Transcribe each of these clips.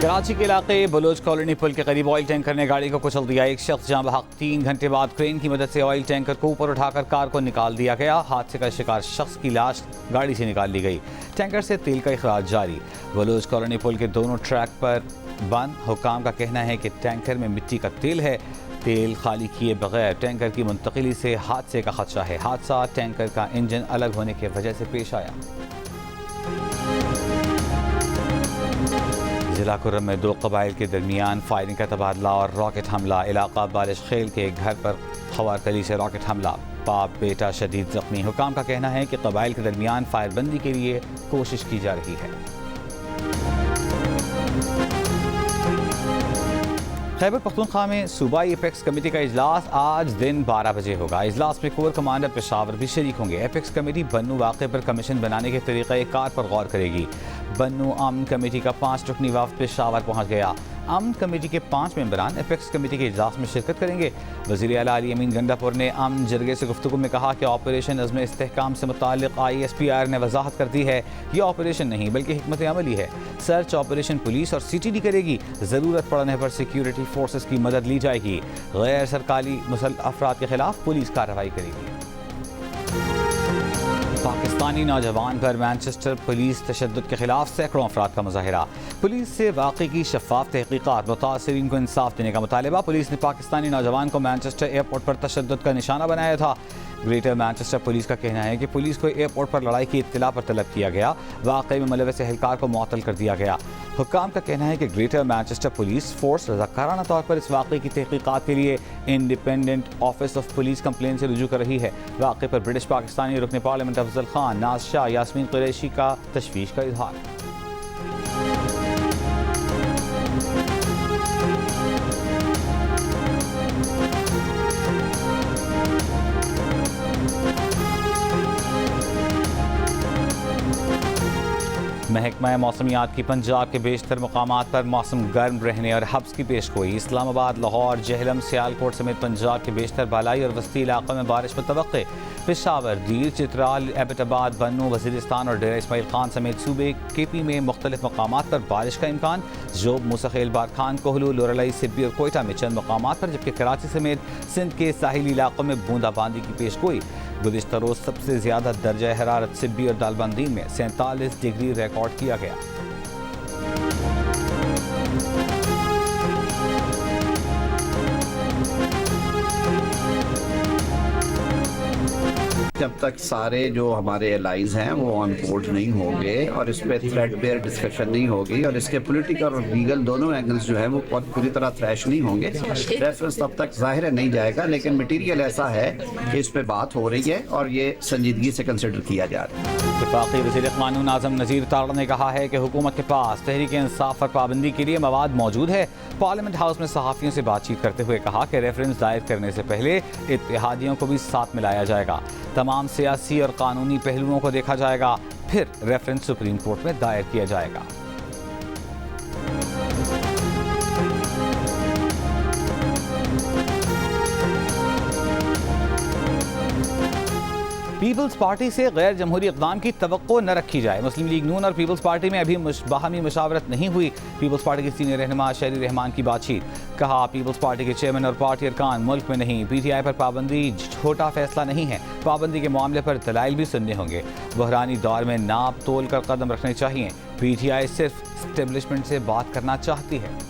कराची के इलाके Bloch colony पुल के करीब ऑयल टैंकर ने गाड़ी को कुचल दिया। एक शख्स जहां बहक 3 घंटे बाद क्रेन की मदद से ऑयल टैंकर को ऊपर उठाकर कार को निकाल दिया गया। हादसे का शिकार शख्स की लाश गाड़ी से निकाल ली गई। टैंकर से तेल का इखराज जारी। बलोच कॉलोनी पुल के दोनों ट्रैक पर बंद। हुकाम का कहना है कि टैंकर में मिट्टी का तेल है। तेल खाली किए बगैर टैंकर की मुंतकिली से हादसे का खदशा है। हादसा टैंकर का इंजन अलग होने की वजह से पेश आया। जिला कुर्रम में 2 कबाइल के दरमियान फायरिंग का तबादला और रॉकेट हमला। इलाका बारिश खेल के घर पर खवारकली से रॉकेट हमला। बाप बेटा शदीद जख्मी। हुकाम का कहना है कि कबाइल के दरमियान फायरबंदी के लिए कोशिश की जा रही है। खैबर पख्तूनख्वा में सूबाई एपेक्स कमेटी का इजलास आज दिन 12 बजे होगा। इजलास में कोर कमांडर पेशावर भी शरीक होंगे। एपेक्स कमेटी बन्नू वाक़े पर कमीशन बनाने के तरीक़ाकार पर गौर करेगी। बन्नू अमन कमेटी का 5 रुकनी वफ़द पेशावर पहुँच गया। अमन कमेटी के 5 मेंबरान एपेक्स कमेटी के इजलास में शिरकत करेंगे। वज़ीर आला अली अमीन गंडापुर ने अमन जरगे से गुफ्तगू में कहा कि ऑपरेशन अज़्म इस्तेहकाम से मुताल्लिक़ ISPR ने वजाहत कर दी है ये ऑपरेशन नहीं बल्कि हिकमत अमली है। सर्च ऑपरेशन पुलिस और CTD करेगी। ज़रूरत पड़ने पर सिक्योरिटी फोर्सेस की मदद ली जाएगी। गैर सरकारी मुसल्लह अफराद के खिलाफ पुलिस कार्रवाई करेगी। पाकिस्तानी नौजवान पर मैनचेस्टर पुलिस तशद्दुद के खिलाफ सैकड़ों अफराद का मुजाहिरा। पुलिस से वाक़े की शफाफ तहकीकात, मुतासिरीन को इंसाफ देने का मुतालबा। पुलिस ने पाकिस्तानी नौजवान को मैनचेस्टर एयरपोर्ट पर तशद्दुद का निशाना बनाया था। ग्रेटर मैनचेस्टर पुलिस का कहना है कि पुलिस को एयरपोर्ट पर लड़ाई की इत्तला पर तलब किया गया। वाक़े में मुलव्वस एहलकार को मुअत्तल कर दिया गया। हुक्काम का कहना है कि ग्रेटर मैनचेस्टर पुलिस फोर्स रज़ाकाराना तौर पर इस वाक़े की तहकीकात के लिए independent office of police complain से रुजू कर रही है। वाक़े पर ब्रिटिश पाकिस्तानी रुकन पार्लियामेंट अफजल खान, नाज शाह, यास्मीन कुरैशी का तशवीश का इजहार। महकमा मौसमियात की पंजाब के बेशतर मकामात पर मौसम गर्म रहने और हब्स की पेशगोई। इस्लामाबाद, लाहौर, जेहलम, सियालकोट समेत पंजाब के बेशतर बालाई और वस्ती इलाकों में बारिश मुतवक्के। पेशावर, दीर, चित्राल, एबटाबाद, बन्नू, वजीरिस्तान और डेरा इस्माइल खान समेत सूबे KP में मुख्तलिफ मकामात पर बारिश का इम्कान। जोब, मुसखेल, बारखान, कोहलू, लोरलाई, सिब्बी और कोयटा में चंद मकामात पर, जबकि कराची समेत सिंध के साहिली इलाकों में बूंदाबांदी की पेशगोई। गुज़िश्ता रोज़ सबसे ज़्यादा दर्जा हरारत सिब्बी और दालबंदी में 47 डिग्री रिकॉर्ड किया गया। जब तक सारे जो हमारे एलाइज हैं वो ऑन बोर्ड नहीं होंगे और इस पर थ्रेड बेयर डिस्कशन नहीं होगी और इसके पॉलिटिकल और लीगल दोनों एंगल्स जो है वो पूरी तरह थ्रैश नहीं होंगे, रेफरेंस तब तक जाहिर है नहीं जाएगा। लेकिन मटीरियल ऐसा है कि इस पर बात हो रही है और ये संजीदगी से कंसिडर किया जा रहा है। वफाकी वज़ीर क़ानून आज़म नज़ीर तारड़ ने कहा है कि हुकूमत के पास तहरीक इंसाफ पर पाबंदी के लिए मवाद मौजूद है। पार्लियामेंट हाउस में सहाफ़ियों से बातचीत करते हुए कहा कि रेफरेंस दायर करने से पहले इत्तेहादियों को भी साथ मिलाया जाएगा। तमाम सियासी और कानूनी पहलुओं को देखा जाएगा, फिर रेफरेंस सुप्रीम कोर्ट में दायर किया जाएगा। पीपल्स पार्टी से गैर जमहूरी इक़दाम की तवक्को न रखी जाए। मुस्लिम लीग नून और पीपल्स पार्टी में अभी बाहमी मुशावरत नहीं हुई। पीपल्स पार्टी के सीनियर रहनुमा शहरी रहमान की बातचीत। कहा, पीपल्स पार्टी के चेयरमैन और पार्टी अरकान मुल्क में नहीं। PTI पर पाबंदी छोटा फैसला नहीं है। पाबंदी के मामले पर दलाइल भी सुनने होंगे। बहरानी दौर में नाप तोल कर कदम रखने चाहिए। PTI सिर्फ एस्टेब्लिशमेंट से बात करना चाहती है।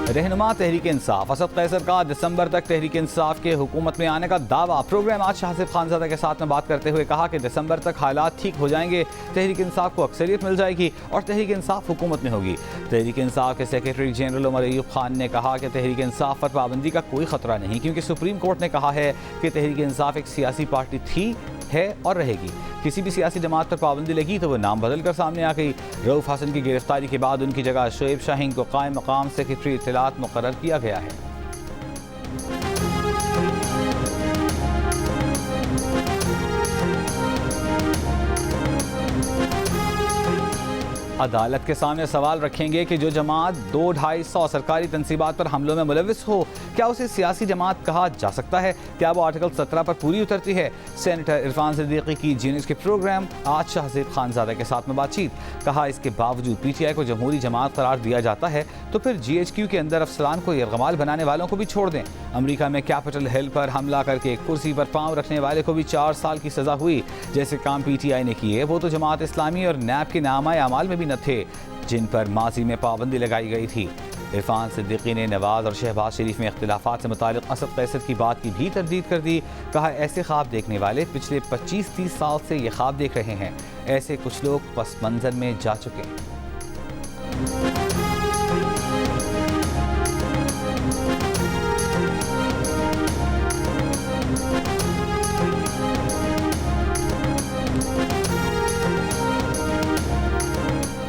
रहनुमा तहरीक इंसाफ असद कैसर का दिसंबर तक तहरीक इंसाफ के हुकूमत में आने का दावा। प्रोग्राम आज शाहसिफ खानज़ादा के साथ में बात करते हुए कहा कि दिसंबर तक हालात ठीक हो जाएंगे, तहरीक इंसाफ को अक्सरियत मिल जाएगी और तहरीक इंसाफ हुकूमत में होगी। तहरीक इंसाफ के सेक्रेटरी जनरल उमर अयूब खान ने कहा कि तहरीक इंसाफ पर पाबंदी का कोई खतरा नहीं, क्योंकि सुप्रीम कोर्ट ने कहा है कि तहरीक इंसाफ एक सियासी पार्टी थी, है और रहेगी। किसी भी सियासी जमात पर पाबंदी लगी तो वो नाम बदल कर सामने आ गई। रऊफ हसन की गिरफ्तारी के बाद उनकी जगह शोएब शाहीन को कायम मकाम सेक्रेटरी इत्तलात मुकर्रर किया गया है। अदालत के सामने सवाल रखेंगे कि जो जमात 200-250 सरकारी तनसीबात पर हमलों में मुलविस हो, क्या उसे सियासी जमात कहा जा सकता है? क्या वो आर्टिकल 17 पर पूरी उतरती है? सेनेटर इरफान सिद्दीकी की जीनियस के प्रोग्राम आज शाहजेब खानजादा के साथ में बातचीत। कहा इसके बावजूद पीटीआई को जमहूरी जमात करार दिया जाता है तो फिर GHQ के अंदर अफसरान को यरगमाल बनाने वालों को भी छोड़ दें। अमेरिका में कैपिटल हिल पर हमला करके कुर्सी पर पांव रखने वाले को भी 4 साल की सजा हुई। जैसे काम पीटीआई ने किए वो तो जमात इस्लामी और नैब के नामा अमाल में भी न थे जिन पर माजी में पाबंदी लगाई गई थी। इरफान सिद्दीकी ने नवाज और शहबाज शरीफ में इख्तिलाफात से मुतालिक असद कैसर की बात की भी तरदीद कर दी। कहा ऐसे ख्वाब देखने वाले पिछले 25-30 साल से ये ख्वाब देख रहे हैं। ऐसे कुछ लोग पस मंजर में जा चुके हैं।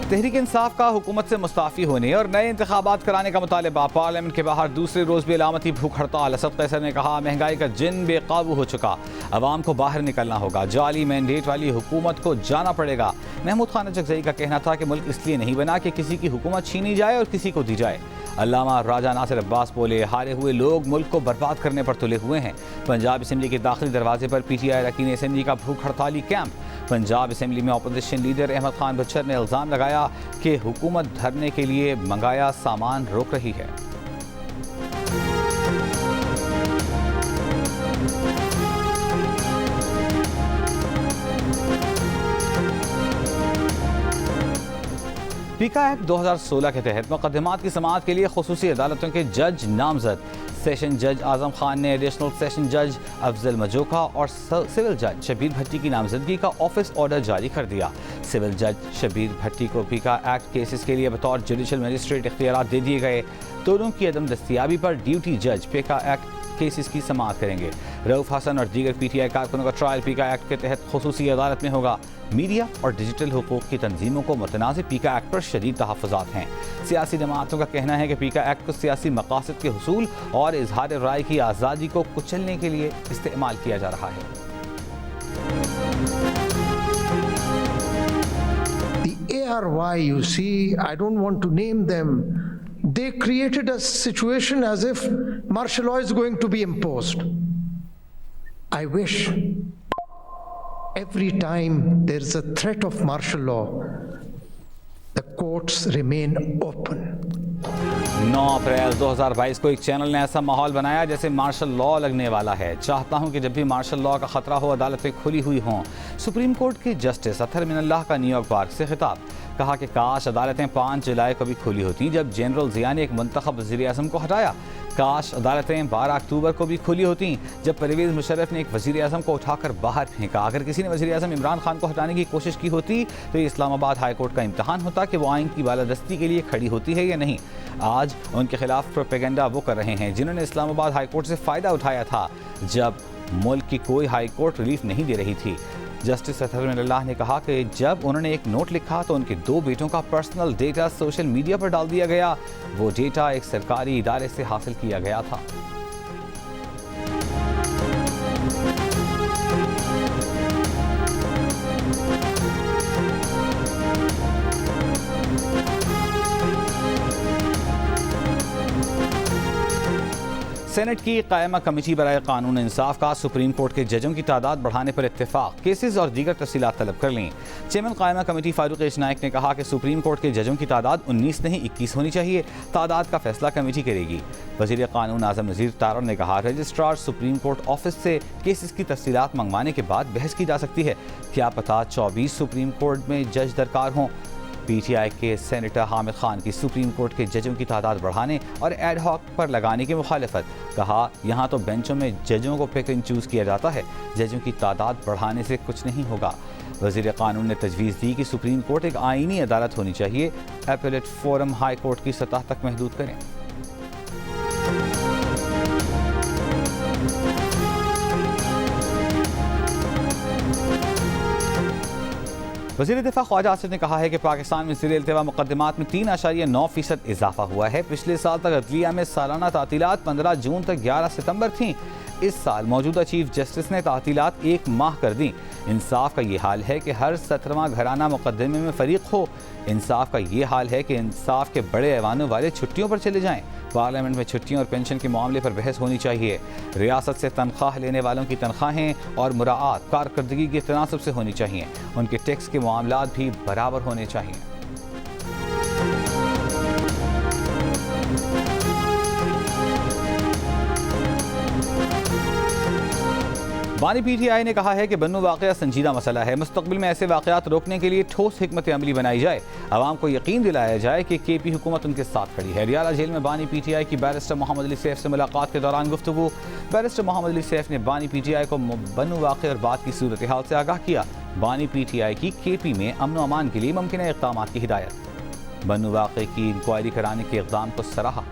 तहरीक इंसाफ का हुकूमत से मुस्ताफ़ी होने और नए इंतखाबात कराने का मुतालबा। पार्लियामेंट के बाहर दूसरे रोज भी अलामती भूख हड़ताल। असद कैसर ने कहा महंगाई का जिन बेकाबू हो चुका, अवाम को बाहर निकलना होगा, जाली मैंडेट वाली हुकूमत को जाना पड़ेगा। महमूद खान अचकजई का कहना था कि मुल्क इसलिए नहीं बना कि किसी की हुकूमत छीनी जाए और किसी को दी जाए। अल्लामा राजा नासिर अब्बास बोले हारे हुए लोग मुल्क को बर्बाद करने पर तुले हुए हैं। पंजाब असम्बली के दाखिली दरवाजे पर पीटीआई अरकान असम्बली का भूख हड़ताली कैंप। पंजाब असम्बली में अपोजिशन लीडर अहमद खान बच्चर ने इल्ज़ाम लगाया कि हुकूमत धरने के लिए मंगाया सामान रोक रही है। पीका एक्ट 2016 के तहत मुकदमात की समाअत के लिए खुसूसी अदालतों के जज नामजद। सेशन जज आजम खान ने एडिशनल सेशन जज अफजल मजोका और सिविल जज शबीर भट्टी की नामजदगी का ऑफिस ऑर्डर जारी कर दिया। सिविल जज शबीर भट्टी को पीका एक्ट केसेस के लिए बतौर जुडिशल मजिस्ट्रेट इख्तियारात दे दिए गए। दोनों की अदम दस्तियाबी पर ड्यूटी जज पीका एक्ट केसेस की समाअत करेंगे। रऊफ हसन और दीगर पीटीआई कारकुनों का ट्रायल पीका एक्ट के तहत खुसूसी अदालत में होगा। मीडिया और डिजिटल हुकूक की तंजीमों को मुतनाज़ पीका एक्ट पर शदीद तहफ़्फ़ुज़ात हैं। सियासी जमातों का कहना है कि पीका एक्ट को सियासी मकासद के हुसूल और इजहार राय की आज़ादी को कुचलने के लिए इस्तेमाल किया जा रहा है। The ARY, you see, I don't want to name them. They created a situation as if martial law is going to be imposed. I wish every time there is a threat of martial law, the courts remain open. 9 अप्रैल 2022 को एक channel ने ऐसा माहौल बनाया जैसे martial law लगने वाला है। चाहता हूं कि जब भी मार्शल लॉ का खतरा हो अदालतें खुली हुई हों। सुप्रीम कोर्ट के जस्टिस अतहर मिनल्लाह का न्यूयॉर्क बार से खिताब। कहा कि काश अदालतें 5 जुलाई को भी खुली होती जब जनरल ज़िया ने एक मुंतखब वज़ीर-ए-आज़म को हटाया। काश अदालतें 12 अक्टूबर को भी खुली होती जब परवेज़ मुशर्रफ ने एक वज़ीर-ए-आज़म को उठाकर बाहर फेंका। अगर किसी ने वज़ीर-ए-आज़म इमरान खान को हटाने की कोशिश की होती तो ये इस्लामाबाद हाई कोर्ट का इम्तहान होता कि वो आइन की बालादस्ती के लिए खड़ी होती है या नहीं। आज उनके खिलाफ प्रोपेगेंडा वो कर रहे हैं जिन्होंने इस्लामाबाद हाई कोर्ट से फ़ायदा उठाया था जब मुल्क की कोई हाई कोर्ट रिलीफ नहीं दे रही थी। जस्टिस अतहर मिनल्लाह ने कहा कि जब उन्होंने एक नोट लिखा तो उनके 2 बेटों का पर्सनल डेटा सोशल मीडिया पर डाल दिया गया। वो डेटा एक सरकारी इदारे से हासिल किया गया था। सेनेट की कायमा कमेटी बराए कानून इंसाफ का सुप्रीम कोर्ट के जजों की तादाद बढ़ाने पर इत्तेफाक। केसेस और दीगर तफसीलात तलब कर लें। चेयरमैन कायमा कमेटी फारूक एच नाइक ने कहा कि सुप्रीम कोर्ट के जजों की तादाद 19 नहीं 21 होनी चाहिए। तादाद का फैसला कमेटी करेगी। वज़ीर कानून आज़म नज़ीर तारड़ ने कहा रजिस्ट्रार सुप्रीम कोर्ट ऑफिस से केसेस की तफसीलात मंगवाने के बाद बहस की जा सकती है। क्या पता 24 सुप्रीम कोर्ट में जज दरकार हों। पीटीआई के सेनेटर हामिद खान की सुप्रीम कोर्ट के जजों की तादाद बढ़ाने और एड हॉक पर लगाने की मुखालफत। कहा यहाँ तो बेंचों में जजों को पिक एंड चूज़ किया जाता है, जजों की तादाद बढ़ाने से कुछ नहीं होगा। वज़ीर कानून ने तजवीज़ दी कि सुप्रीम कोर्ट एक आइनी अदालत होनी चाहिए। एपेलेट फोरम हाई कोर्ट की सतह तक महदूद करें। वज़ीर दिफा ख्वाजा आसिफ ने कहा है कि पाकिस्तान में ज़ेर-ए-इल्तिवा मुक़द्दमात में 3.9% इजाफा हुआ है। पिछले साल तक अदलिया में सालाना तातीलात 15 जून तक 11 सितंबर थीं। इस साल मौजूदा चीफ जस्टिस ने तातीलात 1 माह कर दी। इंसाफ का ये हाल है कि हर 17वां घराना मुकदमे में फरीक हो। इंसाफ का ये हाल है कि इंसाफ के बड़े ऐवानों वाले छुट्टियों पर चले जाएं। पार्लियामेंट में छुट्टियों और पेंशन के मामले पर बहस होनी चाहिए। रियासत से तनख्वाह लेने वालों की तनख्वाहें और मुराआत कारकर्दगी के तनासब से होनी चाहिए। उनके टैक्स के मामलात भी बराबर होने चाहिए। बानी पीटीआई ने कहा है कि बन्नू वाक़या संजीदा मसला है। मुस्तक़बिल में ऐसे वाक़यात रोकने के लिए ठोस हिकमत अमली बनाई जाए। आवाम को यकीन दिलाया जाए कि केपी हुकूमत उनके साथ खड़ी है। रियाला जेल में बानी पीटीआई की बैरिस्टर मोहम्मद अली सैफ से मुलाकात के दौरान गुफ्तगू। बैरिस्टर मोहम्मद अली सैफ ने बानी पीटीआई को बन्नू वाक़े और बाद की सूरत हाल से आगाह किया। बानी पीटीआई की केपी में अमन व अमान के लिए मुमकिन इक़दाम की हिदायत। बन्नू वाक़े की इंक्वायरी कराने के इक़दाम को सराहा।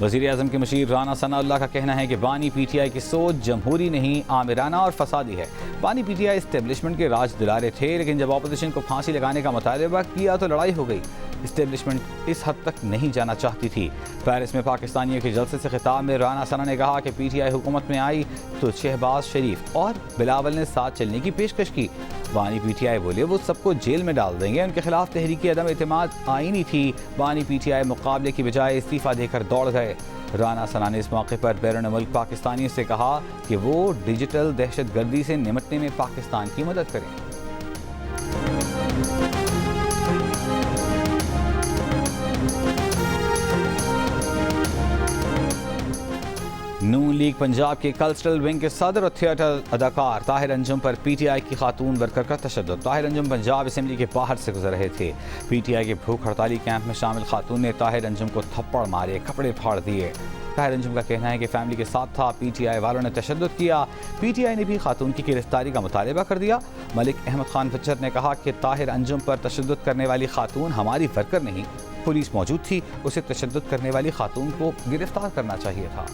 वज़ीर आज़म के मुशीर राना सनाउल्लाह का कहना है कि बानी पीटीआई की सोच जमहूरी नहीं, आमिराना और फसादी है। बानी पीटीआई इस्टेब्लिशमेंट के राज दुलारे थे, लेकिन जब अपोजिशन को फांसी लगाने का मुतालबा किया तो लड़ाई हो गई। इस्टेब्लिशमेंट इस हद तक नहीं जाना चाहती थी। पेरिस में पाकिस्तानियों के जलसे से खिताब में राना सना ने कहा कि पीटीआई हुकूमत में आई तो शहबाज शरीफ और बिलावल ने साथ चलने की पेशकश की। बानी पीटीआई बोले वो सबको जेल में डाल देंगे। उनके खिलाफ तहरीकी अदम एतमाद आईनी थी। बानी पीटीआई मुकाबले की बजाय इस्तीफ़ा देकर दौड़ गए। राना सना ने इस मौके पर बैरून मुल्क पाकिस्तानियों से कहा कि वो डिजिटल दहशत गर्दी से निपटने में पाकिस्तान की मदद करें। नून लीग पंजाब के कल्चरल विंग के सदर और थिएटर अदाकार ताहिर अंजुम पर पीटीआई की खातून वर्कर का तशद्दुद। ताहिर अंजुम पंजाब असेंबली के बाहर से गुजर रहे थे। पीटीआई के भूख हड़ताली कैंप में शामिल खातून ने ताहिर अंजुम को थप्पड़ मारे, कपड़े फाड़ दिए। ताहिर अंजुम का कहना है कि फैमिली के साथ था। पीटीआई वालों ने तशद्दुद किया। पीटीआई ने भी खातून की गिरफ्तारी का मुतालबा कर दिया। मलिक अहमद खान बच्चर ने कहा कि ताहिर अंजुम पर तशद्दुद करने वाली खातून हमारी वर्कर नहीं, पुलिस मौजूद थी। उसे तशद्दुद करने वाली खातून को गिरफ्तार करना चाहिए था।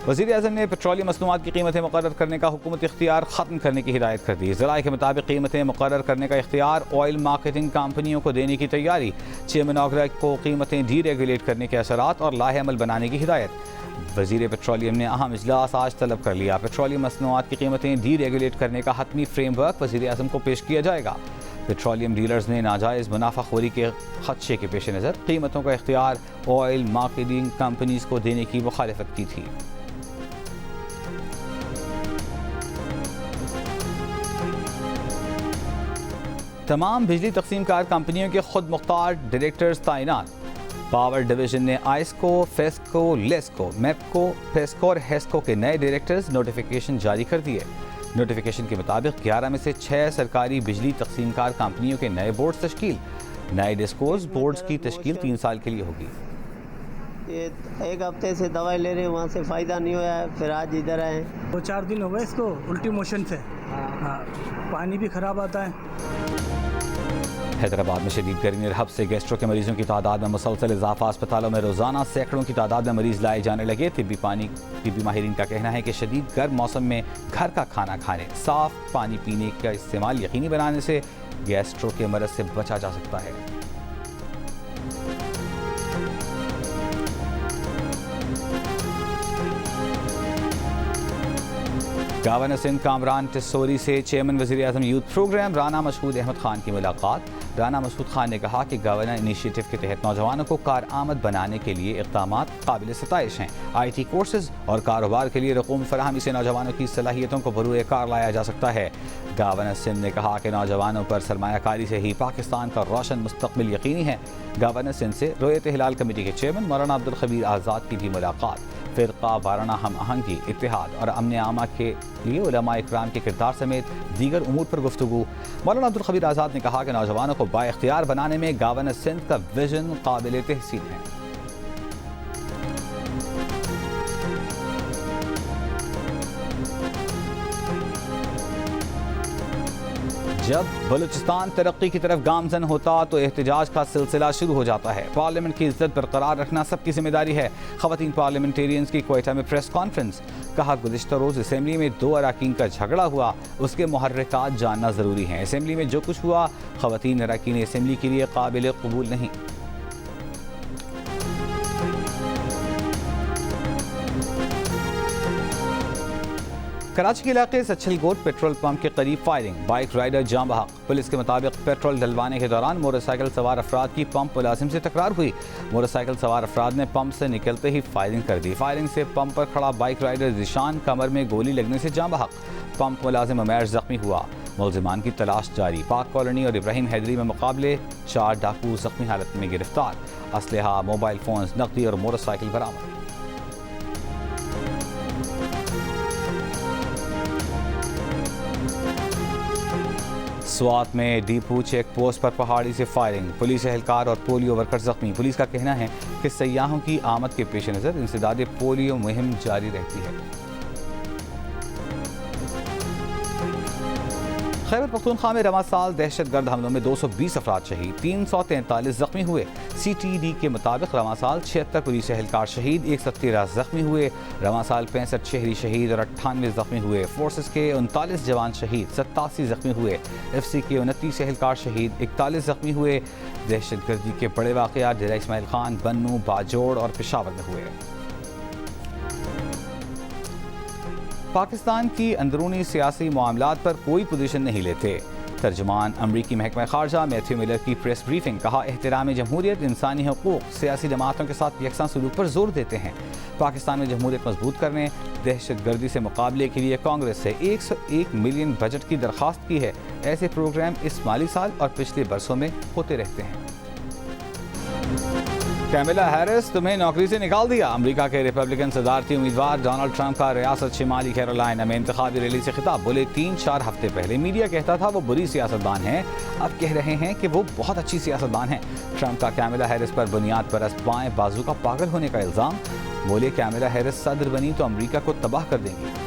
वज़ीर आज़म ने पेट्रोलियम मसनूआत की कीमतें मुकर्रर करने का हुकूमती इख्तियार ख़त्म करने की हिदायत कर दी। ज़राए के मुताबिक कीमतें मुकर्रर करने का इख्तियार ऑयल मार्केटिंग कंपनियों को देने की तैयारी। चेयरमैन ऑगरा को कीमतें डीरेगुलेट करने के असरात और लाहे अमल बनाने की हिदायत। वज़ीर पेट्रोलियम ने अहम इजलास आज तलब कर लिया। पेट्रोलियम मसनूआत की कीमतें डीरेगुलेट करने का हतमी फ्रेमवर्क वज़ीर आज़म को पेश किया जाएगा। पेट्रोलियम डीलर्स ने नाजायज़ मुनाफाखोरी के खदशे के पेश नज़र कीमतों का इख्तियार ऑयल मार्केटिंग कंपनीज को देने की मुखालिफत की थी। तमाम बिजली तकसीमकार कंपनियों के खुद मुख्तार डायरेक्टर्स तैनात। पावर डिवीजन ने आइस्को, फेस्को, लेस्को, मेपको, फेस्को और हेस्को के नए डायरेक्टर्स नोटिफिकेशन जारी कर दिए। नोटिफिकेशन के मुताबिक 11 में से 6 सरकारी बिजली तकसीमकार कंपनियों के नए बोर्ड तश्कील। नए डिस्कोर्स बोर्ड्स की तश्कील 3 साल के लिए होगी। ये 1 हफ्ते से दवाई ले रहे हैं, वहाँ से फ़ायदा नहीं हुआ है, फिर आज इधर आए। 2-4 दिन हो गए इसको उल्टी मोशन से। हाँ, पानी भी ख़राब आता है। हैदराबाद में शदीद गर्मी और हब से गैस्ट्रो के मरीजों की तादाद में मुसलसल इजाफा। अस्पतालों में रोजाना सैकड़ों की तादाद में मरीज लाए जाने लगे। तिब्बी माहिरीन का कहना है कि शदीद गर्म मौसम में घर का खाना खाने, साफ पानी पीने का इस्तेमाल यकीनी बनाने से गैस्ट्रो के मरज से बचा जा सकता है। गवर्नर सिंध कामरान टिस्सोरी से चेयरमैन वज़ीर आज़म यूथ प्रोग्राम राना मशहूद अहमद खान की मुलाकात। राना मशहूद खान ने कहा कि गवर्नर इनिशिएटिव के तहत नौजवानों को कारआमद बनाने के लिए इक़दामात काबिल सताइश हैं। IT कोर्सेज और कारोबार के लिए रकूम फराहमी से नौजवानों की सलाहियतों को बरूए कार लाया जा सकता है। गवर्नर सिंध ने कहा कि नौजवानों पर सरमायाकारी से ही पाकिस्तान का रोशन मुस्तक़बिल यकीनी है। गवर्नर सिंध से रोयत हिलाल कमेटी के चेयरमैन मौलाना अब्दुल खबीर आज़ाद की भी मुलाकात। फ़िरक़ा वाराना हम आहंगी, इत्तेहाद और अमन आमा के लिए उलमा इकराम के किरदार समेत दीगर उमूर पर गुफ्तगू। मौलाना अब्दुल खबीर आज़ाद ने कहा कि नौजवानों को बाइख्तियार बनाने में गवर्नर सिंध का विजन काबिल तहसीन है। जब बलूचिस्तान तरक्की की तरफ गामजन होता तो एहतजाज का सिलसिला शुरू हो जाता है। पार्लियामेंट की इज्जत बरकरार रखना सबकी जिम्मेदारी है। खवातीन पार्लियामेंटेरियंस की क्वेटा में प्रेस कॉन्फ्रेंस। कहा, गुज़िश्ता रोज़ असेंबली में 2 अरकान का झगड़ा हुआ, उसके मुहर्रिकात जानना ज़रूरी है। असेंबली में जो कुछ हुआ खवातीन अरकान असेंबली के लिए काबिल कबूल नहीं। कराची के इलाके सच्छलगोट पेट्रोल पंप के करीब फायरिंग, बाइक राइडर जाम बहक। पुलिस के मुताबिक पेट्रोल डलवाने के दौरान मोटरसाइकिल सवार अफराद की पंप मुलाजिम से तकरार हुई। मोटरसाइकिल सवार अफराद ने पंप से निकलते ही फायरिंग कर दी। फायरिंग से पंप पर खड़ा बाइक राइडर जिशान कमर में गोली लगने से जाम बहक। पंप मुलाजिम उमैर जख्मी हुआ। मुलजिमान की तलाश जारी। पाक कॉलोनी और इब्राहिम हैदरी में मुकाबले, 4 डाकू जख्मी हालत में गिरफ्तार। असलहा, मोबाइल फोन, नकदी और मोटरसाइकिल बरामद। स्वात में डीपू चेक पोस्ट पर पहाड़ी से फायरिंग, पुलिस एहलकार और पोलियो वर्कर जख्मी। पुलिस का कहना है कि सयाहों की आमद के पेश नज़र इंसदाद पोलियो मुहिम जारी रहती है। खैबर पख्तूनख्वा में रवा साल दहशतगर्द हमलों में 220 अफराद शहीद, 343 जख्मी हुए। CTD के मुताबिक रवा साल 76 पुलिस एहलकार शहीद, 113 जख्मी हुए। रवा साल 65 शहरी शहीद और 98 जख्मी हुए। फोर्सेस के 39 जवान शहीद, 87 जख्मी हुए। FC के 29 एहलकार शहीद, 41 जख्मी हुए। दहशतगर्दी के बड़े वाक़यात डेरा इस्माइल खान, बन्नू, बाजोड़ और पेशावर में हुए। पाकिस्तान की अंदरूनी सियासी मामलात पर कोई पोजीशन नहीं लेते। तर्जुमान अमरीकी महकमा खारजा मैथ्यू मिलर की प्रेस ब्रीफिंग। कहा, एहतराम जमहूरियत, इंसानी हकूक़, सियासी जमातों के साथ यकसां सलूक पर जोर देते हैं। पाकिस्तान में जमहूरियत मजबूत करने, दहशतगर्दी से मुकाबले के लिए कांग्रेस से 101 मिलियन बजट की दरख्वास्त की है। ऐसे प्रोग्राम इस माली साल और पिछले बरसों में होते रहते हैं। कैमिला हैरिस, तुम्हें नौकरी से निकाल दिया। अमेरिका के रिपब्लिकन सदारती उम्मीदवार डोनाल्ड ट्रंप का रियासत शिमाली कैरोलिना में इंतखाबी रैली से खिताब। बोले, 3-4 हफ्ते पहले मीडिया कहता था वो बुरी सियासतदान है, अब कह रहे हैं कि वो बहुत अच्छी सियासतदान है। ट्रंप का कैमिला हैरिस पर बुनियाद परस्त बाएं बाजू का पागल होने का इल्ज़ाम। बोले, कैमिला हैरिस सदर बनी तो अमेरिका को तबाह कर देंगी।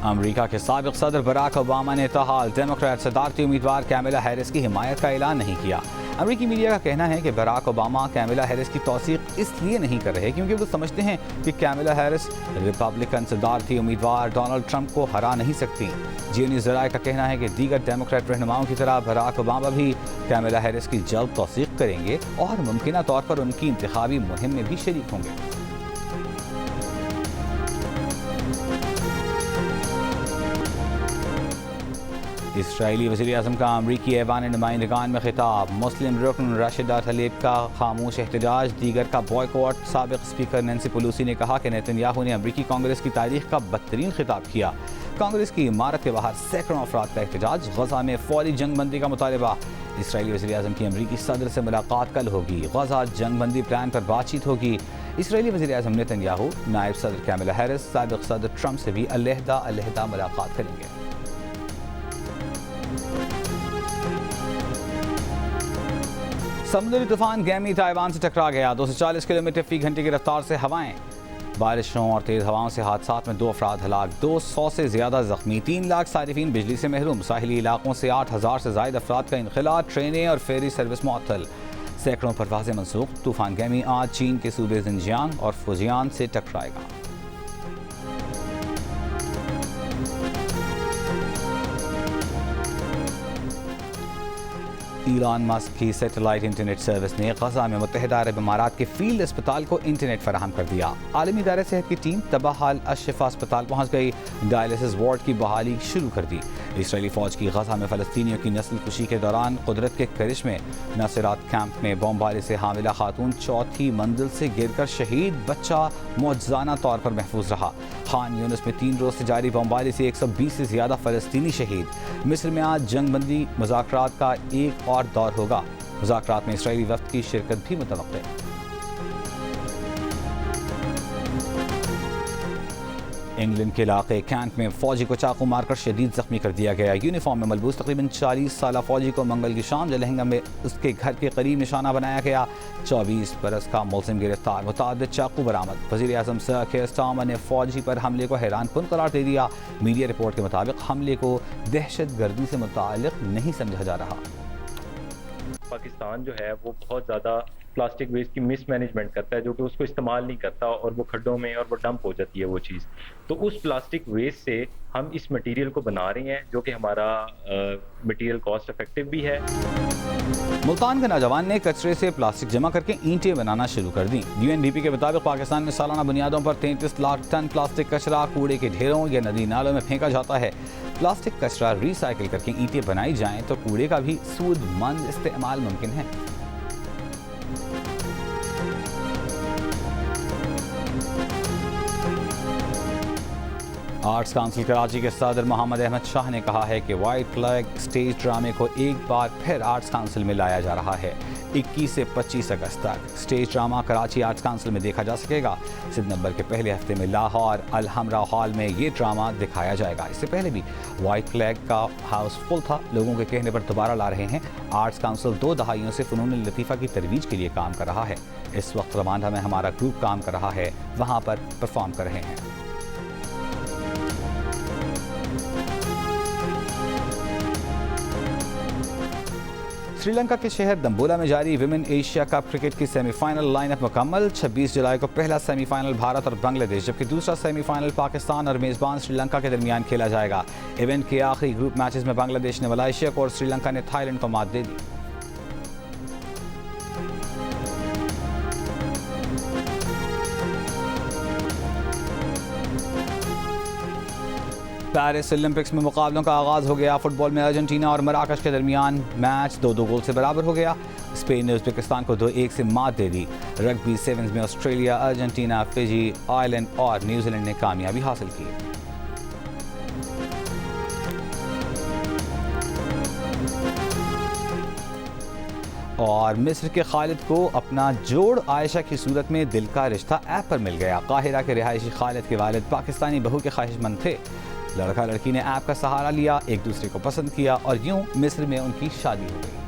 अमेरिका के साबिक सदर बराक ओबामा ने ताहाल डेमोक्रेट सदारती उम्मीदवार कैमिला हैरिस की हिमायत का ऐलान नहीं किया। अमेरिकी मीडिया का कहना है कि बराक ओबामा कैमिला हैरिस की तौसीक इसलिए नहीं कर रहे क्योंकि वो समझते हैं कि कैमिला हैरिस रिपब्लिकन सदारती उम्मीदवार डोनाल्ड ट्रंप को हरा नहीं सकती। जीएनयू ज़राए का कहना है कि दीगर डेमोक्रेट रहनुमाओं की तरह बराक ओबामा भी कैमिला हैरिस की जल्द तौसीक करेंगे और मुमकिना तौर पर उनकी इंतखाबी मुहिम में भी शरीक होंगे। इसराइली वज़ीर-ए-आज़म का अमरीकी ऐवान नुमाइंदगान में खिताब। मुस्लिम रुकन राशिदा तलेब का खामोश एहतजाज, दीगर का बॉयकॉट। साबिक स्पीकर नैंसी पेलोसी ने कहा कि नेतन्याहू ने अमरीकी कांग्रेस की तारीख का बदतरीन खिताब किया। कांग्रेस की इमारत के बाहर सैकड़ों अफराद का एहतजाज। गजा में फौरी जंगबंदी का मुतालबा। इसराइली वज़ीर-ए-आज़म की अमरीकी सदर से मुलाकात कल होगी। गजा जंगबंदी प्लान पर बातचीत होगी। इसराइली वज़ीर-ए-आज़म नेतन्याहू नायब सदर कैमिला हैरिस, साबिक सदर ट्रंप से भी अलहदा मुलाकात करेंगे। समुद्री तूफान गैमी ताइवान से टकरा गया। 240 किलोमीटर फी घंटे की रफ्तार से हवाएं। बारिशों और तेज़ हवाओं से हादसात में 2 अफराद हलाक, 200 से ज़्यादा जख्मी, 3 लाख सारिफीन बिजली से महरूम। साहिली इलाकों से 8000 से ज़ायद अफराद का इनखला, ट्रेनें और फेरी सर्विस मुअत्तल। सैकड़ों परवाज़ें मनसूख। तूफान गैमी आज चीन के सूबे जिनजियांग और फुजियान से टकराएगा। इलॉन मस्क की सैटेलाइट इंटरनेट सर्विस ने गजा में मुत्तहिदा अरब इमारात के फील्ड अस्पताल को इंटरनेट फराहम कर दिया। आलमी इदारे सेहत की टीम तबाहाल अशफा अस्पताल पहुंच गई, डायलिसिस वार्ड की बहाली शुरू कर दी। इसराइली फौज की गजा में फ़लस्तीनियों की नस्ल कुशी के दौरान कुदरत के करिश में नसरात कैंप में बमबारी से हामिला खातून 4थी मंजिल से गिरकर शहीद, बच्चा मौजज़ाना तौर पर महफूज रहा। खान यूनिस में 3 रोज़ से जारी बमबारी से 120 से ज़्यादा फ़लस्तीनी शहीद। मिस्र में आज जंगबंदी मुज़ाकरात का एक और दौर होगा। मुज़ाकरात में इसराइली वफ़द की शिरकत भी मुतवक्किल। इंग्लैंड के इलाके कैंट में फौजी को चाकू मारकर शदीद जख्मी कर दिया गया। यूनिफॉर्म में मलबूस तकरीबन 40 साल फौजी को मंगल की शाम जलहंगा में उसके घर के करीब निशाना बनाया गया। 24 बरस का मुलजिम गिरफ्तार, मुतअद्दिद चाकू बरामद। वज़ीर आज़म सर केयर स्टारमर ने फौजी पर हमले को हैरानकुन करार दे दिया। मीडिया रिपोर्ट के मुताबिक हमले को दहशत गर्दी से मुताल्लिक नहीं समझा जा रहा। पाकिस्तान जो है वो बहुत ज़्यादा प्लास्टिक वेस्ट की मिसमैनेजमेंट करता है, जो कि उसको इस्तेमाल नहीं करता और वो खड्डों में और वो डंप हो जाती है वो चीज़। तो उस प्लास्टिक वेस्ट से हम इस मटेरियल को बना रहे हैं, जो कि हमारा मटेरियल कॉस्ट इफेक्टिव भी है। मुल्तान के नौजवान ने कचरे से प्लास्टिक जमा करके ईंटें बनाना शुरू कर दी। UNDP के मुताबिक पाकिस्तान में सालाना बुनियादों पर 33 लाख टन प्लास्टिक कचरा कूड़े के ढेरों या नदी नालों में फेंका जाता है। प्लास्टिक कचरा रिसाइकिल करके ईंटें बनाई जाएं तो कूड़े का भी सूदमंद इस्तेमाल मुमकिन है। आर्ट्स काउंसिल कराची के सदर मोहम्मद अहमद शाह ने कहा है कि वाइट फ्लैग स्टेज ड्रामे को एक बार फिर आर्ट्स काउंसिल में लाया जा रहा है। 21 से 25 अगस्त तक stage drama Karachi arts council में देखा जा सकेगा। सितंबर के पहले हफ्ते में लाहौर अल हमरा हॉल में ये ड्रामा दिखाया जाएगा। इससे पहले भी वाइट फ्लैग का हाउस फुल था। लोगों के कहने पर दोबारा ला रहे हैं। आर्ट्स काउंसिल 2 दहाइयों से फ़नून लतीफ़ा की तरवीज के लिए काम कर रहा है। इस वक्त रवांडा में हमारा ग्रुप काम कर रहा है, वहाँ पर परफॉर्म कर रहे हैं। श्रीलंका के शहर दम्बोला में जारी विमेन एशिया कप क्रिकेट की सेमीफाइनल लाइनअप मुकम्मल। 26 जुलाई को पहला सेमीफाइनल भारत और बांग्लादेश, जबकि दूसरा सेमीफाइनल पाकिस्तान और मेज़बान श्रीलंका के दरमियान खेला जाएगा। इवेंट के आखिरी ग्रुप मैचेस में बांग्लादेश ने मलेशिया को और श्रीलंका ने थाईलैंड को मात दे दी। पेरिस ओलंपिक्स में मुकाबलों का आगाज़ हो गया। फुटबॉल में अर्जेंटीना और मराकश के दरमियान मैच 2-2 गोल से बराबर हो गया। स्पेन ने उज़्बेकिस्तान को 2-1 से मात दे दी। रग्बी सेवन्स में ऑस्ट्रेलिया, अर्जेंटीना, फिजी, आयरलैंड और न्यूजीलैंड ने कामयाबी हासिल की। और मिस्र के खालिद को अपना जोड़ आयशा की सूरत में दिल का रिश्ता ऐप पर मिल गया। काहिरा के रिहायशी खालिद के वालिद पाकिस्तानी बहू के ख्वाहिशमंद थे। लड़का लड़की ने ऐप का सहारा लिया, एक दूसरे को पसंद किया और यूं मिस्र में उनकी शादी हो गई।